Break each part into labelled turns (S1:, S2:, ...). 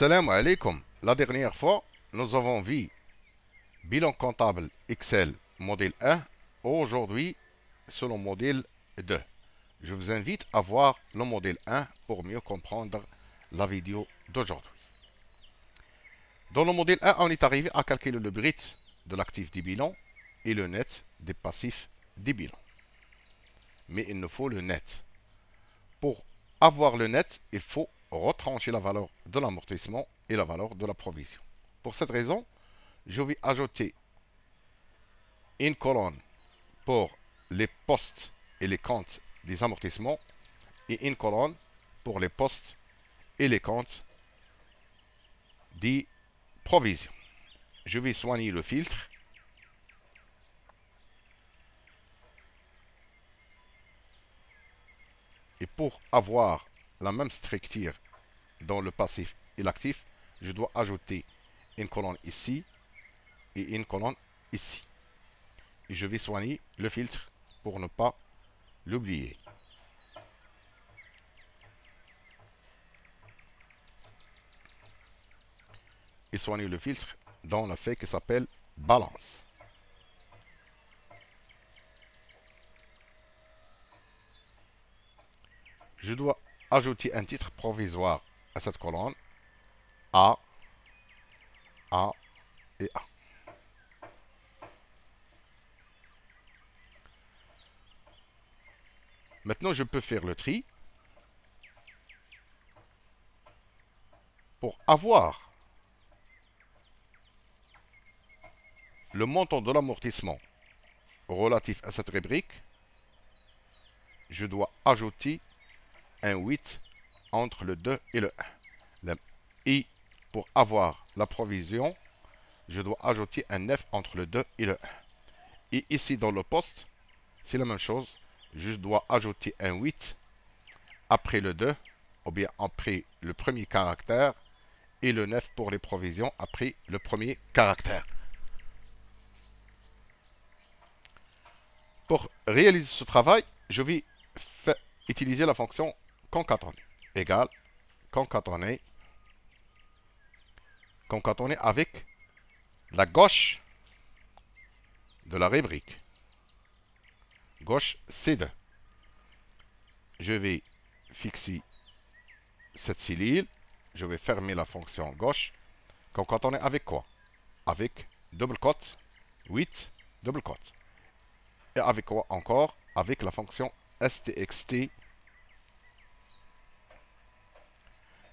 S1: Salam alaikum. La dernière fois, nous avons vu bilan comptable Excel modèle 1. Aujourd'hui, c'est le modèle 2. Je vous invite à voir le modèle 1 pour mieux comprendre la vidéo d'aujourd'hui. Dans le modèle 1, on est arrivé à calculer le brut de l'actif des bilans et le net des passifs des bilans. Mais il nous faut le net. Pour avoir le net, il faut retrancher la valeur de l'amortissement et la valeur de la provision. Pour cette raison, je vais ajouter une colonne pour les postes et les comptes des amortissements et une colonne pour les postes et les comptes des provisions. Je vais soigner le filtre. Et pour avoir la même structure dans le passif et l'actif, je dois ajouter une colonne ici et une colonne ici. Et je vais soigner le filtre pour ne pas l'oublier. Et soigner le filtre dans la feuille qui s'appelle balance. Je dois ajouter un titre provisoire à cette colonne A et A. Maintenant, je peux faire le tri pour avoir le montant de l'amortissement relatif à cette rubrique. Je dois ajouter un 8 entre le 2 et le 1. Et pour avoir la provision, je dois ajouter un 9 entre le 2 et le 1. Et ici dans le poste, c'est la même chose. Je dois ajouter un 8 après le 2, ou bien après le premier caractère, et le 9 pour les provisions après le premier caractère. Pour réaliser ce travail, je vais utiliser la fonction concatener égale concatener avec la gauche de la rubrique. Gauche C2. Je vais fixer cette cellule. Je vais fermer la fonction gauche. Concatener avec quoi? Avec double cote 8 double cote. Et avec quoi encore? Avec la fonction stxt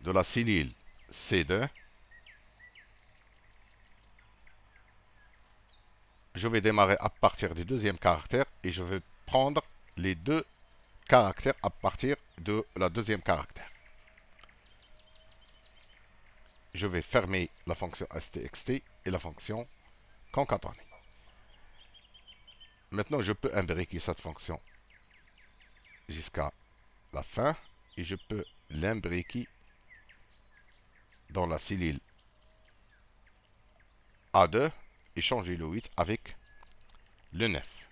S1: de la cellule C2. Je vais démarrer à partir du deuxième caractère et je vais prendre les deux caractères à partir de la deuxième caractère. Je vais fermer la fonction stxt et la fonction concatener. Maintenant, je peux imbriquer cette fonction jusqu'à la fin et je peux l'imbriquer dans la cellule A2 et changer le 8 avec le 9.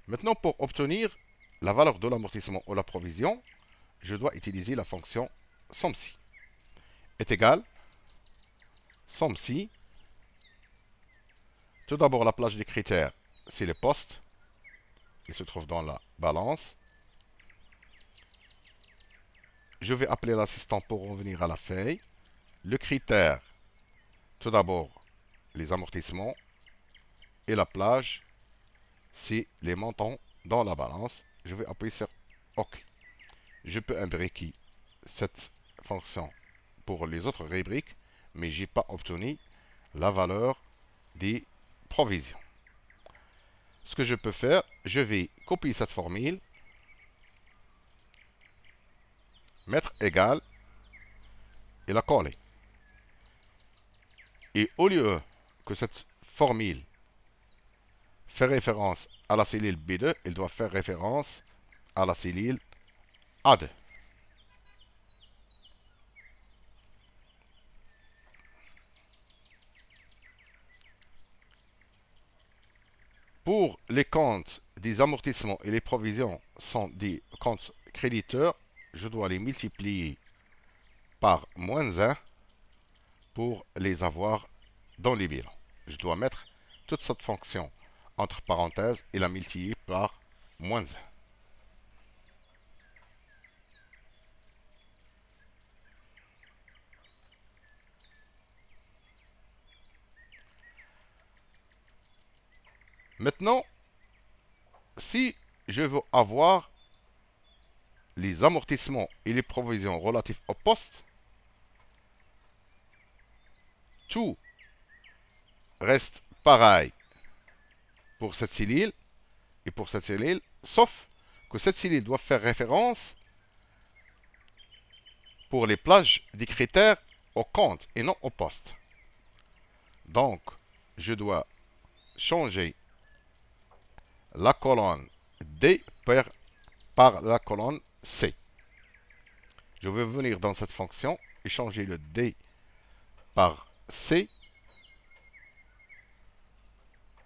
S1: Maintenant, pour obtenir la valeur de l'amortissement ou la provision, je dois utiliser la fonction SOMSI est égal SOMSI. Tout d'abord, la plage des critères, c'est les postes qui se trouvent dans la balance. Je vais appeler l'assistant pour revenir à la feuille. Le critère, tout d'abord, les amortissements. Et la plage, c'est les montants dans la balance. Je vais appuyer sur OK. Je peux imbriquer cette fonction pour les autres rubriques, mais je n'ai pas obtenu la valeur des provisions. Ce que je peux faire, je vais copier cette formule, mettre égal et la coller. Et au lieu que cette formule fait référence à la cellule B2, il doit faire référence à la cellule A2. Pour les comptes des amortissements et les provisions sont des comptes créditeurs, je dois les multiplier par -1 pour les avoir dans les bilans. Je dois mettre toute cette fonction entre parenthèses et la multiplier par -1. Maintenant, si je veux avoir les amortissements et les provisions relatifs au poste, tout reste pareil pour cette cellule et pour cette cellule, sauf que cette cellule doit faire référence pour les plages des critères au compte et non au poste. Donc, je dois changer la colonne D par la colonne C. Je vais venir dans cette fonction et changer le D par C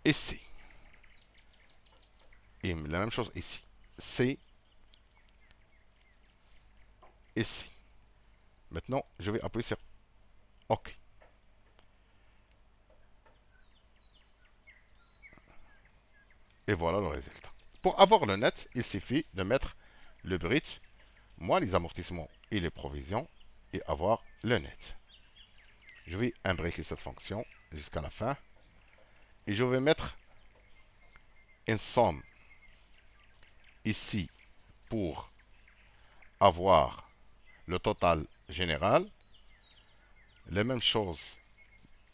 S1: et C. Et la même chose ici. C et C. Maintenant, je vais appuyer sur OK. Et voilà le résultat. Pour avoir le net, il suffit de mettre le brut, moins les amortissements et les provisions, et avoir le net. Je vais imbriquer cette fonction jusqu'à la fin. Et je vais mettre une somme ici pour avoir le total général. La même chose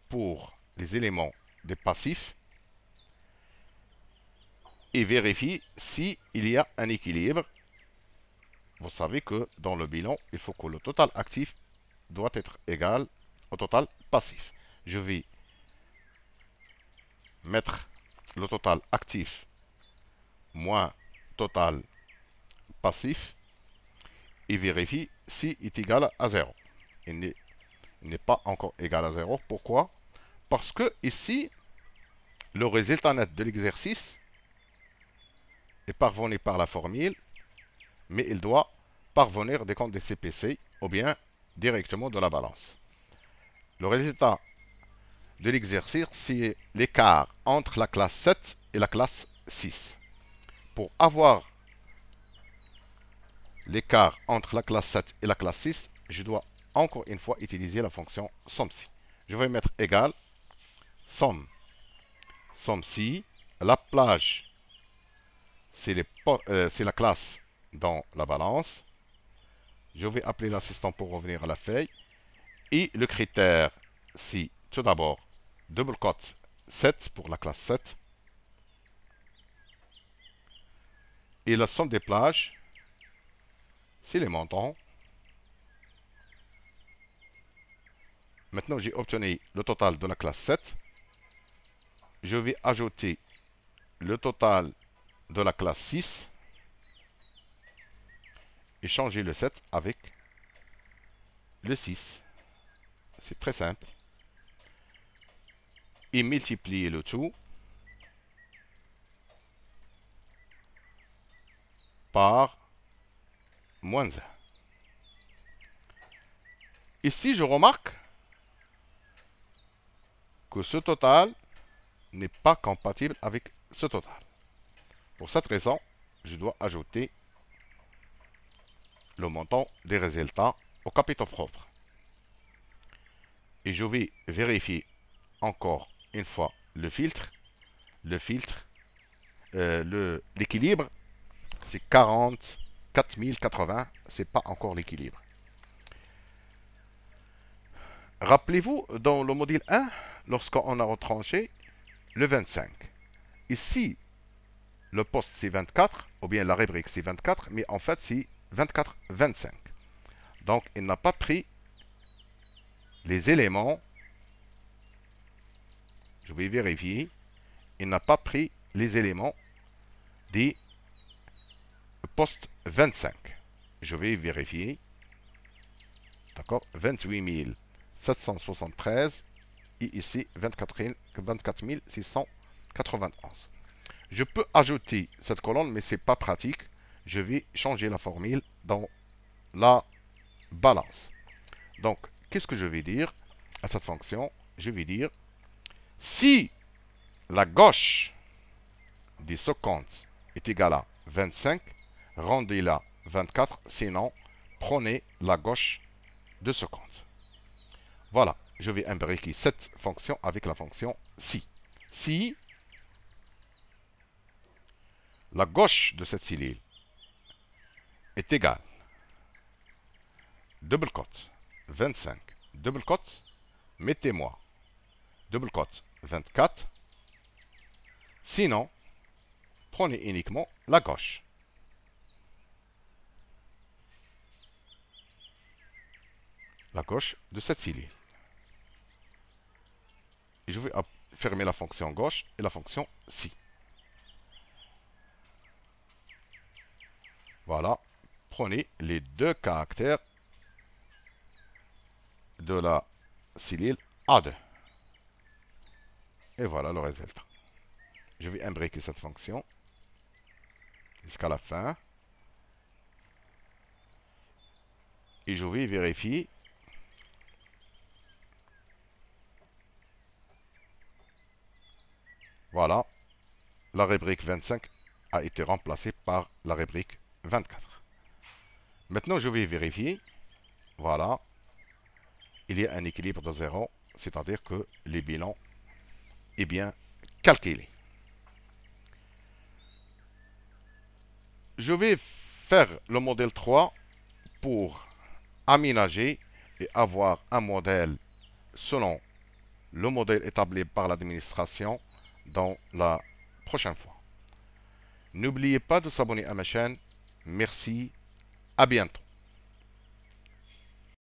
S1: pour les éléments des passifs. Et vérifie s'il y a un équilibre. Vous savez que dans le bilan, il faut que le total actif doit être égal au total passif. Je vais mettre le total actif moins total passif et vérifie s'il est égal à 0. Il n'est pas encore égal à 0. Pourquoi? Parce que ici, le résultat net de l'exercice est parvenu par la formule, mais il doit parvenir des comptes des CPC ou bien directement de la balance. Le résultat de l'exercice, c'est l'écart entre la classe 7 et la classe 6. Pour avoir l'écart entre la classe 7 et la classe 6, je dois encore une fois utiliser la fonction SOMMSI. Je vais mettre égal SOMMSI. La plage, c'est la classe dans la balance. Je vais appeler l'assistant pour revenir à la feuille. Et le critère, c'est tout d'abord double cote 7 pour la classe 7. Et la somme des plages, c'est les montants. Maintenant, j'ai obtenu le total de la classe 7. Je vais ajouter le total de la classe 6 et changer le 7 avec le 6. C'est très simple. Et multiplier le tout par -1. Ici, je remarque que ce total n'est pas compatible avec ce total. Pour cette raison, je dois ajouter le montant des résultats au capitaux propres. Et je vais vérifier encore une fois le filtre. L'équilibre, c'est 44 080, c'est pas encore l'équilibre. Rappelez-vous, dans le module 1, lorsqu'on a retranché le 25. Ici, le poste c'est 24, ou bien la rubrique c'est 24, mais en fait c'est 24-25. Donc il n'a pas pris les éléments. Je vais vérifier. Il n'a pas pris les éléments des postes 25. Je vais vérifier. D'accord, 28 773 et ici 24 691. Je peux ajouter cette colonne, mais ce n'est pas pratique. je vais changer la formule dans la balance. Donc, qu'est-ce que je vais dire à cette fonction? Je vais dire, si la gauche de ce compte est égale à 25, rendez-la 24, sinon, prenez la gauche de ce compte. Voilà, je vais imbriquer cette fonction avec la fonction si. Si la gauche de cette cellule est égale, double cote, 25, double cote, mettez-moi, double cote, 24, sinon, prenez uniquement la gauche. La gauche de cette cellule. Et je vais fermer la fonction gauche et la fonction si. Voilà. Prenez les deux caractères de la cellule A2. Et voilà le résultat. Je vais imbriquer cette fonction jusqu'à la fin. Et je vais vérifier. Voilà. La rubrique 25 a été remplacée par la rubrique 24. Maintenant, je vais vérifier. Voilà. Il y a un équilibre de 0, c'est-à-dire que les bilans est bien calculé. Je vais faire le modèle 3 pour aménager et avoir un modèle selon le modèle établi par l'administration dans la prochaine fois. N'oubliez pas de s'abonner à ma chaîne. Merci, à bientôt.